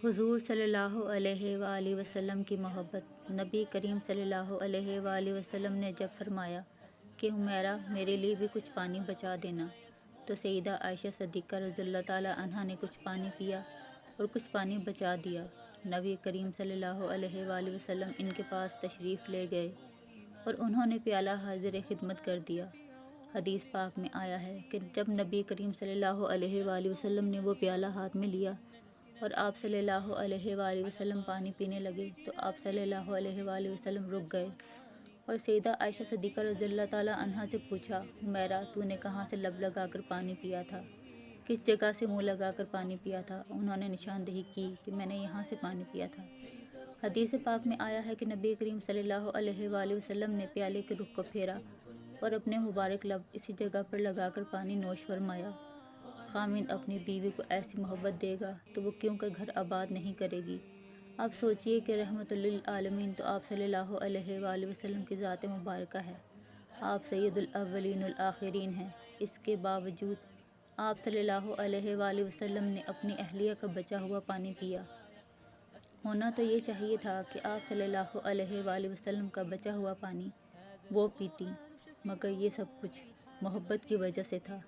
حضور صلی اللہ علیہ وآلہ وسلم کی محبت۔ نبی کریم صلی اللہ علیہ وآلہ وسلم نے جب فرمایا کہ حمیرہ میرے لیے بھی کچھ پانی بچا دینا، تو سیدہ عائشہ صدیقہ رضی اللہ تعالیٰ عنہا نے کچھ پانی پیا اور کچھ پانی بچا دیا۔ نبی کریم صلی اللہ علیہ وآلہ وسلم ان کے پاس تشریف لے گئے اور انہوں نے پیالہ حاضر خدمت کر دیا۔ حدیث پاک میں آیا ہے کہ جب نبی کریم صلی اللہ علیہ وآلہ وسلم نے وہ پیالہ ہاتھ میں لیا اور آپ صلی اللہ علیہ وآلہ وسلم پانی پینے لگے تو آپ صلی اللہ علیہ وآلہ وسلم رک گئے اور سیدہ عائشہ صدیقہ رضی اللہ تعالیٰ عنہا سے پوچھا، حمیرہ تو نے کہاں سے لب لگا کر پانی پیا تھا؟ کس جگہ سے منہ لگا کر پانی پیا تھا؟ انہوں نے نشاندہی کی کہ میں نے یہاں سے پانی پیا تھا۔ حدیث پاک میں آیا ہے کہ نبی کریم صلی اللہ علیہ وآلہ وسلم نے پیالے کے رخ کو پھیرا اور اپنے مبارک لب اسی جگہ پر لگا کر پانی نوش فرمایا۔ خاوند اپنی بیوی کو ایسی محبت دے گا تو وہ کیوں کر گھر آباد نہیں کرے گی؟ آپ سوچئے کہ رحمت للعالمین تو آپ صلی اللہ علیہ وآلہ وسلم کی ذات مبارکہ ہے، آپ سید الاولین والآخرین ہیں، اس کے باوجود آپ صلی اللہ علیہ وآلہ وسلم نے اپنی اہلیہ کا بچا ہوا پانی پیا۔ ہونا تو یہ چاہیے تھا کہ آپ صلی اللہ علیہ وآلہ وسلم کا بچا ہوا پانی وہ پیتیں، مگر یہ سب کچھ محبت کی وجہ سے تھا۔